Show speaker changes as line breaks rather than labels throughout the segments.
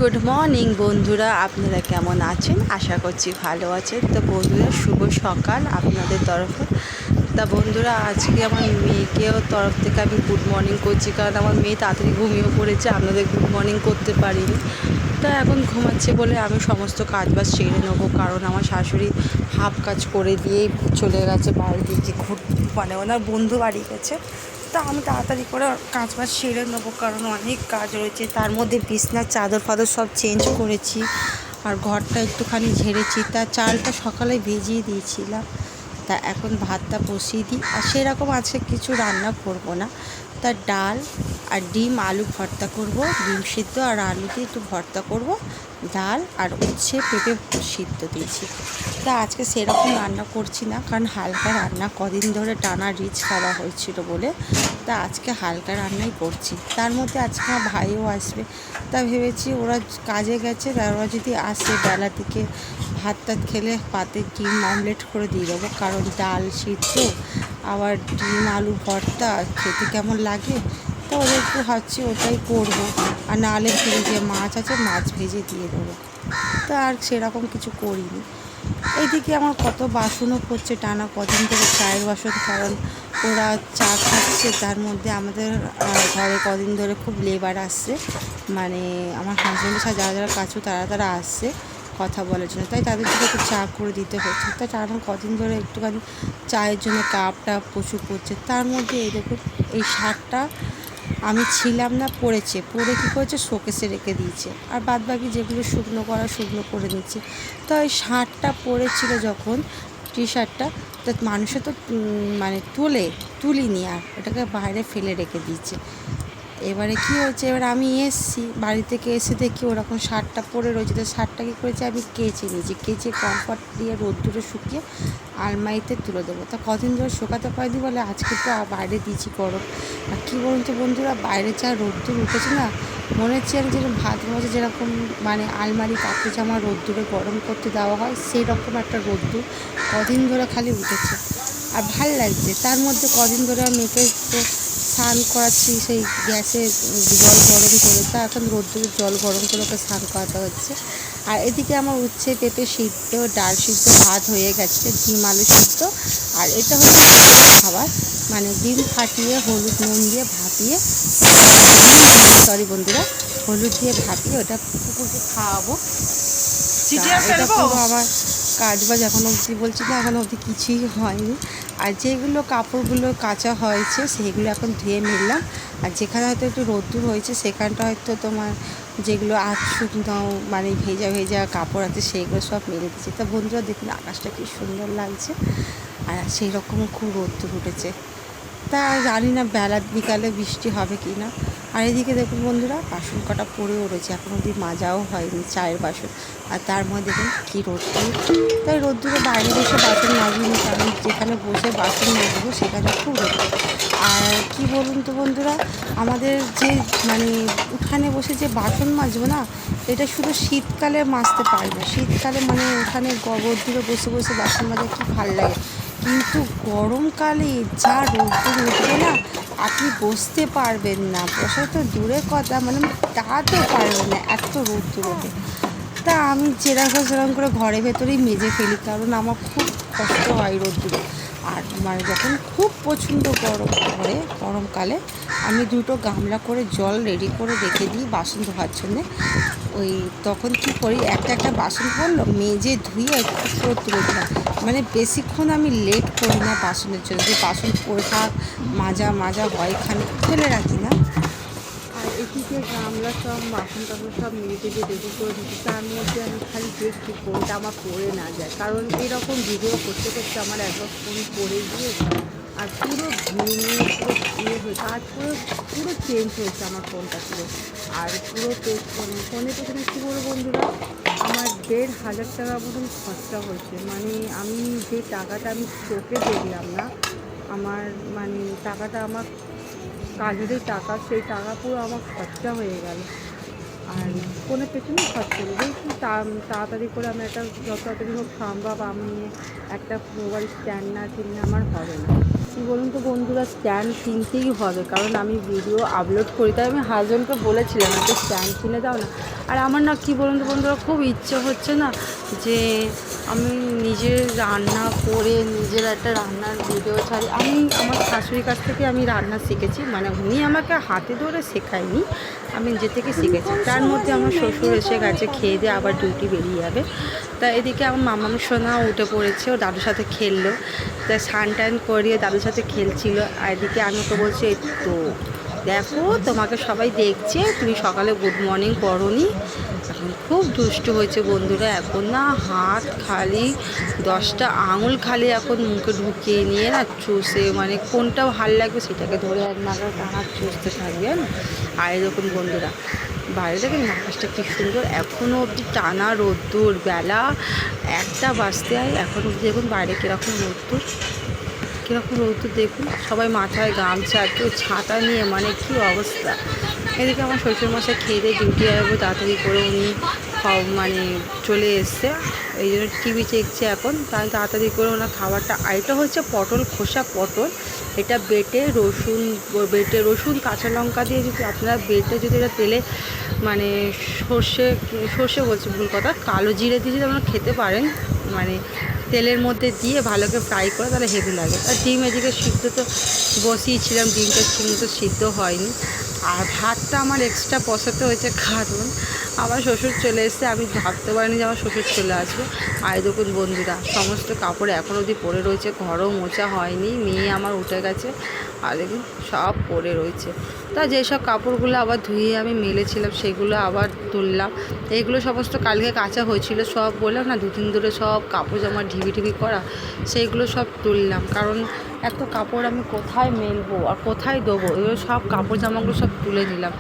Good morning বন্ধুরা, আপনারা কেমন আছেন? আশা করছি ভালো আছেন। তো বন্ধুরা, শুভ সকাল আপনাদের তরফে। তা বন্ধুরা, আজকে আমার মেয়েকেও তরফ থেকে আমি গুড মর্নিং করছি, কারণ আমার মেয়ে তাড়াতাড়ি ঘুমিয়ে পড়েছে, আপনাদের গুড মর্নিং করতে পারিনি। তা এখন ঘুমাচ্ছে বলে আমি সমস্ত কাজবাজ সেরে নেবো, কারণ আমার শাশুড়ি হাফ কাজ করে দিয়েই চলে গেছে বাড়ি দিকে, মানে ওনার বন্ধু বাড়ি গেছে। তা আমি তাড়াতাড়ি করে কাজবাজ সেরে নেবো, কারণ অনেক কাজ রয়েছে। তার মধ্যে বিছনার চাদর ফাদর সব চেঞ্জ করেছি, আর ঘরটা একটুখানি ঝেড়েছি। তা চালটা সকালে ভিজিয়ে দিয়েছিলাম, তা এখন ভাতটা বসিয়ে দিই। আর সেরকম আজকে কিছু রান্না করব না, তা ডাল আর ডিম আলু ভর্তা করব, ডিম সিদ্ধ আর আলু দিয়ে একটু ভর্তা করব, ডাল আর উচ্ছে পেঁপে সিদ্ধ দিয়েছি। তা আজকে সেরকম রান্না করছি না, কারণ হালকা রান্না, কদিন ধরে টানা রিচ খাওয়া হয়েছিল বলে। তা আজকে হালকা রান্নাই করছি। তার মধ্যে আজকে আমার ভাইও আসবে, তা ভেবেছি ওরা কাজে গেছে, তা ওরা যদি আসে বেলা থেকে ভাত টাত খেলে পাতে ডিম অমলেট করে দিয়ে দেবো, কারণ ডাল সিদ্ধ আবার ডিম আলু ভর্তা খেতে কেমন লাগে। তো ওদেরকে ভাবছি ওটাই করবো, আর নাহলে ফ্রিজে মাছ আছে, মাছ ভেজে দিয়ে দেবো। তো আর সেরকম কিছু করিনি। এইদিকে আমার কত বাসনও পড়ছে টানা কদিন ধরে, চায়ের বাসন, কারণ ওরা চা খাচ্ছে। তার মধ্যে আমাদের ঘরে কদিন ধরে খুব লেবার আসছে, মানে আমার হাজব্যান্ডের সাথে যারা যারা কাছে তারা আসছে কথা বলার জন্য, তাই তাদের জন্য একটু চা করে দিতে হচ্ছে। তাই কারণ কদিন ধরে একটুখানি চায়ের জন্য কাপটা প্রচুর পড়ছে। তার মধ্যে এই দেখুন, এই শার্টটা আমি ছিলাম না, পরে কী করেছে, শোকেসে রেখে দিয়েছে, আর বাদ বাকি যেগুলো শুকনো করে নিচ্ছে। তো এই শার্টটা পরেছিল যখন, টি শার্টটা, তো মানুষে তো মানে তুলিনি, আর ওটাকে বাইরে ফেলে রেখে দিয়েছে। এবারে কী হয়েছে, এবার আমি এসেছি বাড়ি থেকে, এসে দেখি ওরকম শার্টটা পরে রয়েছে। তো শার্টটা কী করেছে, আমি কেচে নিয়েছি, কেচে কমফর্ট দিয়ে রোদ্দুরে শুকিয়ে আলমারিতে তুলে দেবো। তা কদিন ধরে শুকাতে পারিনি বলে আজকে তো বাইরে দিয়েছি গরম। আর কী বলুন তো বন্ধুরা, বাইরে যা রোদ্দুর উঠেছে না, মনে হচ্ছে যেরকম ভাদ্র মাসে যেরকম মানে আলমারি কাপড় জামা রোদ্দুরে গরম করতে দেওয়া হয়, সেই রকম একটা রোদ্দুর কদিন ধরে খালি উঠেছে, আর ভাল লাগছে। তার মধ্যে কদিন ধরে মেয়েকে তো স্নান করাচ্ছি সেই গ্যাসে জল গরম করে, তা এখন রোদ্দুরে জল গরম করে ওকে স্নান করাতে হচ্ছে। আর এদিকে আমার উচ্ছে পেঁপে সিদ্ধ, ডাল সিদ্ধ, ভাত হয়ে গেছে, ডিম আলু সিদ্ধ, আর এটা হচ্ছে খাবার, মানে ডিম ফাটিয়ে হলুদ নুন দিয়ে ভাপিয়ে, সরি বন্ধুরা, হলুদ দিয়ে ভাপিয়ে ওটা কুকুরকে খাওয়াবো। এটা পুরো আমার কাজ বাজ এখনও অবধি, বলছি না এখনও অবধি কিছুই হয়নি। আর যেগুলো কাপড়গুলো কাচা হয়েছে সেগুলো এখন ধুয়ে নিলাম, আর যেখানে হয়তো একটু রোদ্দুর হয়েছে সেখানটা হয়তো তোমার যেগুলো শুকনো মানে ভেজা ভেজা কাপড় আছে সেইগুলো সব মেলে দিচ্ছে। তা বন্ধুরা দেখুন, আকাশটা কি সুন্দর লাগছে, আর সেই রকম খুব রোদ্দুর উঠেছে। তা জানি না বেলা বিকালে বৃষ্টি হবে কি না। আর এদিকে দেখুন বন্ধুরা, বাসন কটা পড়েও রয়েছে, এখন অবধি মাজাও হয়নি চায়ের বাসন। আর তার মধ্যে দেখুন কী রোদ্দুর, তাই রোদ্দুরে বাইরে বসে বাসন মাজিনি, কারণ যেখানে বসে বাসন মাজবো সেখানে খুব রোদ্দুর। আর কি বলুন তো বন্ধুরা, আমাদের যে মানে উঠানে বসে যে বাসন মাজবো না, এটা শুধু শীতকালে মাজতে পারি না। শীতকালে মানে উঠানে রোদ্দুরে বসে বসে বাসন মাজা কি ভাল লাগে, কিন্তু গরমকালে যা রোদ্দুর উঠবে না, আপনি বসতে পারবেন না, বসা তো দূরের কথা, মানে দাঁড়াতেও পারবেন না, এত রোদ্দুর ওঠে। তা আমি যেরকম করে ঘরের ভেতরেই মেজে ফেলি, কারণ আমার খুব কষ্ট হয় রোদ্দুরে। আর মানে যখন খুব প্রচণ্ড গরম পড়ে গরমকালে, আমি দুটো গামলা করে জল রেডি করে রেখে দিই বাসন ধোয়ার জন্যে। ওই তখন কী করি, একটা একটা বাসন পড়লো মেজে ধুয়ে একটু করে তুলে দিলাম, মানে বেশিক্ষণ আমি লেট করি না বাসনের জন্য, যে বাসন পড়ে থাক, মাজা হয়, খানিক ফেলে রাখি না। আর এদিকে গামলা সব বাসন টাসন সব মেজে দিয়ে রেডি করে দিচ্ছি, তার মধ্যে আমি খালি দেখছি কোনটা আমার পড়ে না যায়, কারণ এরকম ভিডিও করতে করতে আমার একবার ফোন পড়ে গিয়ে আর পুরো ভেঙে পুরো হয়েছে, আর পুরো চেঞ্জ হয়েছে আমার ফোনটা পুরো। আর পুরো ফোনে পেছনে কী বলবো বন্ধুরা, আমার ১,৫০০ টাকা মতন খরচা হয়েছে। মানে আমি যে টাকাটা আমি চোখে দেখলাম না, আমার মানে টাকাটা আমার কাজেরই টাকা, সেই টাকা পুরো আমার খরচা হয়ে গেল। আর ফোনের পেছনে খরচা হলো, দেখি তাড়াতাড়ি করে আমি একটা, যত তাড়াতাড়ি হোক সম্ভব আমি একটা মোবাইল স্ট্যান্ড না কিনলে আমার হবে না। কী বলুন তো বন্ধুরা, স্ট্যান্ড কিনতেই হবে, কারণ আমি ভিডিও আপলোড করি। তাই আমি হাজব্যান্ডকে বলেছিলাম একটা স্ট্যান্ড কিনে দাও না। আর আমার না কী বলুন তো বন্ধুরা, খুব ইচ্ছে হচ্ছে না যে আমি নিজের রান্না করে নিজের একটা রান্নার ভিডিও ছাড়ি। আমি আমার শাশুড়ির কাছ থেকে আমি রান্না শিখেছি, মানে উনি আমাকে হাতে ধরে শেখায়নি, আমি নিজে থেকে শিখেছি। তার মধ্যে আমার শ্বশুর এসে গেছে, খেয়ে দিয়ে আবার ডিউটি বেরিয়ে যাবে। তা এদিকে আমার মামার সোনা উঠে পড়েছে, ও দাদুর সাথে খেললো। তা স্নান টান করিয়ে দাদুর সাথে খেলছিল। আর এদিকে আমি ওকে বলছি, এই তো দেখো তোমাকে সবাই দেখছে, তুমি সকালে গুড মর্নিং করোনি। এখন খুব দুষ্টু হয়েছে বন্ধুরা, এখন না হাত খালি 10টা আঙুল খালি এখন মুখে ঢুকিয়ে নিয়ে না চুষে, মানে কোনটা ভাল লাগবে সেটাকে ধরে এক নাগার টানা চুষতে থাকবে না। আর এরকম বন্ধুরা বাইরে দেখেন আকাশটা কী সুন্দর, এখনও অবধি টানা রোদ্দুর, বেলা 1টা বাজতে হয়, এখন অবধি দেখুন বাইরে কীরকম রোদ্দুর, কীরকম রোদ্দুর দেখুন। সবাই মাথায় গামছা, কেউ ছাতা নিয়ে, মানে কী অবস্থা। এদিকে আমার শ্বশুরমশাই খেয়ে দিয়ে ডিউটি যাবো তাড়াতাড়ি করে, উনি মানে চলে এসছে, এই জন্য টিভি দেখছে এখন। তাই তাড়াতাড়ি করে ওনার খাবারটা। আর এটা হচ্ছে পটল খোসা পটল, এটা বেটে রসুন কাঁচা লঙ্কা দিয়ে যদি আপনারা বেটে যদি এটা তেলে, মানে সর্ষে বলছি ভুল কথা, কালো জিরে দিয়ে যদি আপনারা খেতে পারেন, মানে তেলের মধ্যে দিয়ে ভালো করে ফ্রাই করে, তাহলে হেভি লাগে। আর ডিম এদিকে সিদ্ধ তো বসিয়েছিলাম, ডিমটা ঠিকমতো সিদ্ধ হয়নি। আর ভাতটা আমার এক্সট্রা বসাতে হয়েছে, কারণ আমার শ্বশুর চলে এসেছে, আমি ভাবতে পারিনি যে আমার শ্বশুর চলে আসবে। আর দেখুন বন্ধুরা, সমস্ত কাপড় এখনও অবধি পরে রয়েছে, ঘরও মোছা হয়নি, মেয়ে আমার উঠে গেছে, আর দেখুন সব পরে রয়েছে। তা যেসব কাপড়গুলো আবার ধুয়ে আমি মেলেছিলাম সেগুলো আবার তুললাম। এইগুলো সমস্ত কালকে কাচা হয়েছিল, সব বললাম না 2 দিন ধরে সব কাপড় জামা ঢিবি করা, সেইগুলো সব তুললাম। কারণ এত কাপড় আমি কোথায় মেলবো আর কোথায় দেবো, এগুলো সব কাপড় জামাগুলো সব তুলে নিলাম।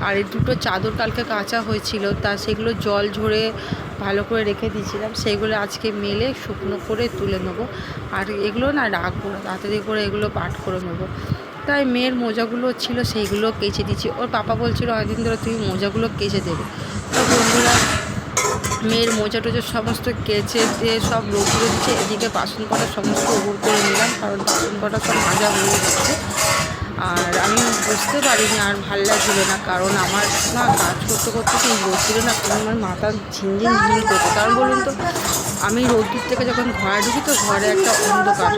আর এই 2টো চাদর কালকে কাচা হয়েছিল, তা সেগুলো জল ঝরে ভালো করে রেখে দিয়েছিলাম, সেগুলো আজকে মেলে শুকনো করে তুলে নেবো। আর এগুলো না রাখবো না, তাড়াতাড়ি করে এগুলো পাট করে নেবো। তাই মেয়ের মোজাগুলো ছিল সেইগুলো কেচে দিচ্ছি। ওর পাপা বলছিল অনেকদিন ধরে তুমি মোজাগুলো কেচে দেবে। তো বন্ধুরা মেয়ের মোজা টোজা সমস্ত কেচে দিয়ে সব রোদ্রে দিচ্ছে। এদিকে বাসন কটা সমস্ত উপর করে নিলাম, কারণ বাসন কটা সব মাজা হয়ে যাচ্ছে। আর আমি বুঝতে পারিনি, আর ভাল লাগছিলো না, কারণ আমার না কাজ করতে করতে কি বলছিল না, আমার মাথা ঝিনঝিন করতো। কারণ বলুন তো, আমি রোদ্দুর থেকে যখন ঘরে ঢুকি তো ঘরে একটা অন্ধকার,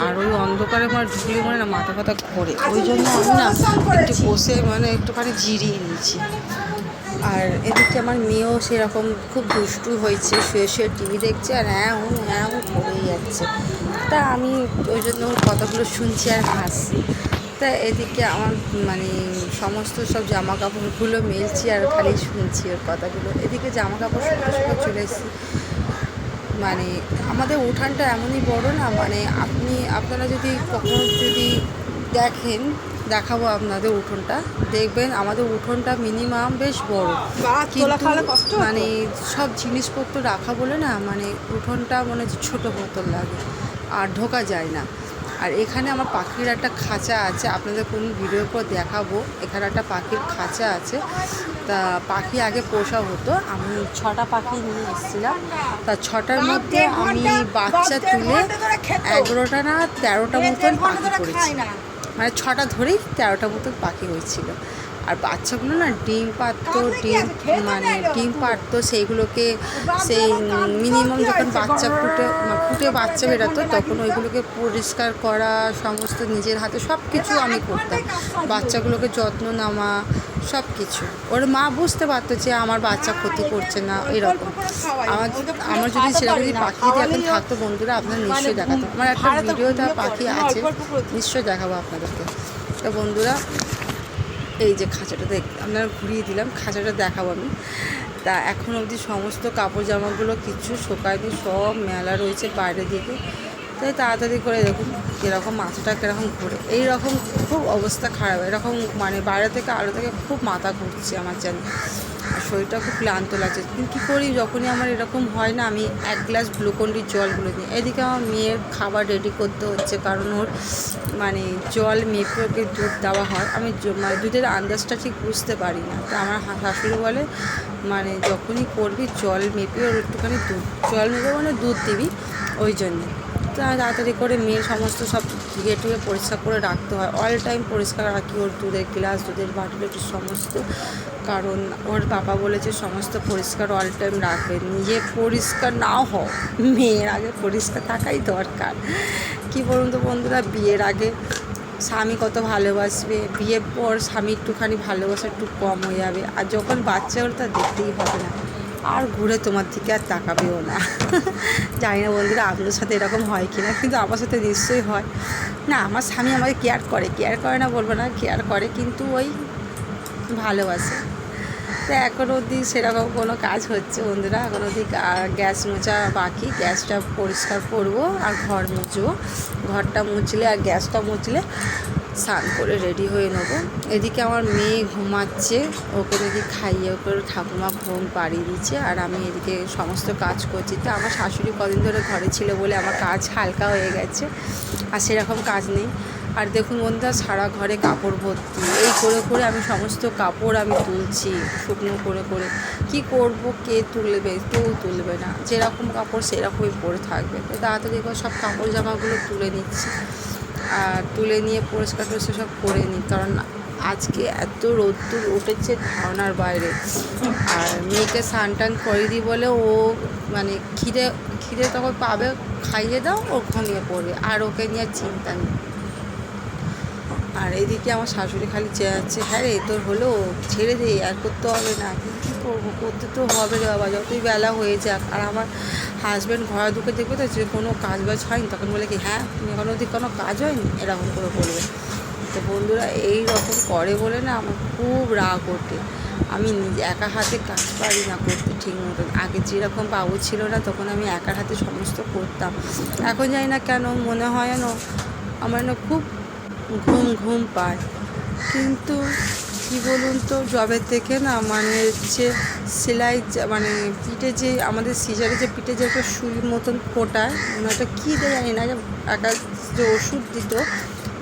আর ওই অন্ধকারে আমার ঢুকলে মানে না মাথা ফাথা ঘোরে, ওই জন্য আমি না একটু বসে মানে একটুখানি জিরিয়ে নিয়েছি। আর এদিকে আমার মেয়েও সেরকম খুব দুষ্টু হয়েছে, শুয়ে টিভি দেখছে, আর হ্যাঁ করেই যাচ্ছে। তা আমি ওই জন্য ওর কথাগুলো শুনছি আর হাসছি। তা এদিকে আমার মানে সমস্ত সব জামা কাপড়গুলো মেলছি আর খালি শুনছি ওর কথাগুলো। এদিকে জামা কাপড় শুকনো চলে এসেছি। মানে আমাদের উঠানটা এমনই বড় না, মানে আপনারা যদি কখনো যদি দেখেন, দেখাবো আপনাদের উঠোনটা, দেখবেন আমাদের উঠোনটা মিনিমাম বেশ বড়, কিন্তু মানে সব জিনিসপত্র রাখা বলে না, মানে উঠোনটা মানে ছোটো মতো লাগে আর ঢোকা যায় না। আর এখানে আমার পাখির একটা খাঁচা আছে, আপনাদের কোন ভিডিওর পর দেখাবো। এখানে একটা পাখির খাঁচা আছে, তা পাখি আগে পোষা হতো, আমি 6টা পাখি নিয়ে এসেছিলাম। তা 6টার মধ্যে আমি বাচ্চা তুলে 11টা না 13টা মতন পাখি করেছি, মানে 6টা ধরেই 13টা মতন পাখি হয়েছিল। আর বাচ্চাগুলো না ডিম পাড়তো, সেইগুলোকে সেই মিনিমাম যখন বাচ্চা ফুটে বাচ্চা বেরোতো, তখন ওইগুলোকে পরিষ্কার করা, সমস্ত নিজের হাতে সব কিছু আমি করতাম। বাচ্চাগুলোকে যত্ন নেওয়া সব কিছু, ওর মা বুঝতে পারতো যে আমার বাচ্চা ক্ষতি করছে না, এরকম। আমার যদি সেরকম যদি পাখি যদি এখন থাকতো বন্ধুরা, আপনারা নিশ্চয়ই দেখাতো। আমার একটা ভিডিও তার পাখি আছে, নিশ্চয়ই দেখাবো আপনাদেরকে। তো বন্ধুরা এই যে খাঁচাটা আপনারা ঘুরিয়ে দিলাম, খাঁচাটা দেখাবো আমি। তা এখন অবধি সমস্ত কাপড় জামাগুলো কিছু শোকায়নি, সব মেলা রয়েছে বাইরের দিকে। তাই তাড়াতাড়ি করে দেখুন কীরকম মাথাটা কীরকম ঘুরে, এইরকম খুব অবস্থা খারাপ, এরকম মানে বাইরে থেকে আলো থেকে খুব মাথা ঘুরছে আমার যেন, আর শরীরটা খুব ক্লান্ত লাগছে। কিন্তু কী করি, যখনই আমার এরকম হয় না, আমি 1 গ্লাস গ্লুকন্ডির জলগুলো দিই। এদিকে আমার মেয়ের খাবার রেডি করতে হচ্ছে, কারণ ওর মানে জল মেপে ওকে দুধ দেওয়া হয়। আমি মানে দুধের আন্দাজটা ঠিক বুঝতে পারি না, তো আমার শাশুড়ি বলে মানে যখনই করবি জল মেপে ওর একটুখানি জল মেপে মানে দুধ দিবি, ওই জন্যে। তাড়াতাড়ি করে মেয়ের সমস্ত সব ধুয়ে টুয়ে পরিষ্কার করে রাখতে হয়, অল টাইম পরিষ্কার রাখি ওর দুধের গ্লাস, দুধের বাটিল সমস্ত, কারণ ওর বাবা বলেছে সমস্ত পরিষ্কার অল টাইম রাখবে, নিজে পরিষ্কার নাও হও মেয়ের আগে পরিষ্কার থাকাই দরকার। কী বলুন তো বন্ধুরা, বিয়ের আগে স্বামী কত ভালোবাসবে, বিয়ের পর স্বামী একটুখানি ভালোবাসা একটু কম হয়ে যাবে, আর যখন বাচ্চা হলে তা দেখতেই হবে না, আর ঘুরে তোমার দিকে আর তাকাবেও না। জানি না বন্ধুরা আপনাদের সাথে এরকম হয় কি না, কিন্তু আমার সাথে নিশ্চয়ই হয়। না, আমার স্বামী আমাকে কেয়ার করে না বলবো না, কেয়ার করে, কিন্তু ওই ভালোবাসে। তো এখন অবধি সেরকম কোনো কাজ হচ্ছে বন্ধুরা, এখন অবধি গ্যাস মোছা বাকি, গ্যাসটা পরিষ্কার করবো আর ঘর মুছবো, ঘরটা মুছলে আর গ্যাসটা মুছলে স্নান করে রেডি হয়ে নেবো। এদিকে আমার মেয়ে ঘুমাচ্ছে, ওকে দেখি খাইয়ে ওকে ঠাকুমা ঘুম পাড়িয়ে দিচ্ছে, আর আমি এদিকে সমস্ত কাজ করছি। তো আমার শাশুড়ি কদিন ধরে ঘরে ছিল বলে আমার কাজ হালকা হয়ে গেছে, আর সেরকম কাজ নেই। আর দেখুন বন্ধুরা, সারা ঘরে কাপড় ভর্তি, এই করে করে আমি সমস্ত কাপড় আমি তুলছি শুকনো করে করে। কি করব, কে তুলবে, কেউ তুলবে না, যেরকম কাপড় সেরকমই পরে থাকবে। তো তাড়াতাড়ি করে সব কাপড় জামাগুলো তুলে নিচ্ছি, আর তুলে নিয়ে পরিষ্কার টরিষ্কার সব করে নিই, কারণ আজকে এত রোদ্দুর উঠেছে ধারণার বাইরে। আর মেয়েকে স্নান টান করে দিই বলে ও মানে খিদে তখন পাবে, খাইয়ে দাও, ও ঘুমিয়ে পড়বে, আর ওকে নিয়ে চিন্তা নেই। আর এদিকে আমার শাশুড়ি খালি চেঁচাচ্ছে, হ্যাঁ রে তোর হলো, ছেড়ে দে, আর করতে হবে না। কী করবো, করতে তো হবে রে বাবা, যতই বেলা হয়ে যাক। আর আমার হাজব্যান্ড ঘরে ঢুকে দেখবে তো যে কোনো কাজ বাজ হয়নি, তখন বলে কি হ্যাঁ এখনো অবধি কোনো কাজ হয়নি, এরকম করে বলবে। তো বন্ধুরা এই রকম করে বলে না আমার খুব রাগ ওঠে। আমি নিজে একা হাতে কাজ পারি না করতে ঠিক মতন। আগে যেরকম বাবু ছিল না তখন আমি একার হাতে সমস্ত করতাম, এখন জানি না কেন মনে হয় না আমার না খুব ঘুম ঘুম পায়। কিন্তু কী বলুন তো, জবের থেকে না মানে যে সেলাই মানে পিঠে যে আমাদের সিজারে যে পিঠে যে একটা সুই মতন ফোটায়, মানে ওটা কী দেয় জানি না, একা যে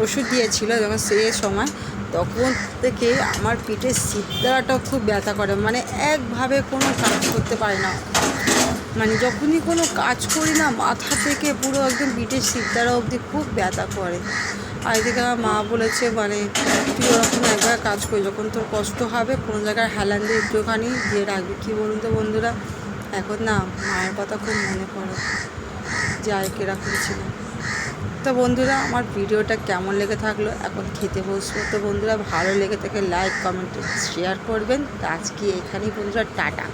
ওষুধ দিয়েছিলো যখন সে সময়, তখন থেকে আমার পিঠের সিদ্ধাটাও খুব ব্যথা করে, মানে একভাবে কোনো কাজ করতে পারে না। মানে যখনই কোনো কাজ করি না মাথা থেকে পুরো একদম পিঠের সিদ্ধারা অবধি খুব ব্যথা করে। আর এদিকে আমার মা বলেছে মানে তুই ওরকম একবার কাজ করি, যখন তোর কষ্ট হবে কোনো জায়গায় হেলান দিয়ে একটুখানি দিয়ে রাখবি। কী বলুন তো বন্ধুরা, এখন না মায়ের কথা খুব মনে পড়ে যে আর কীরকম ছিল। তো বন্ধুরা আমার ভিডিওটা কেমন লেগে থাকলো, এখন খেতে বসবো। তো বন্ধুরা ভালো লেগে থাকে লাইক কমেন্ট শেয়ার করবেন। তো আজকে এখানেই বন্ধুরা টাটা।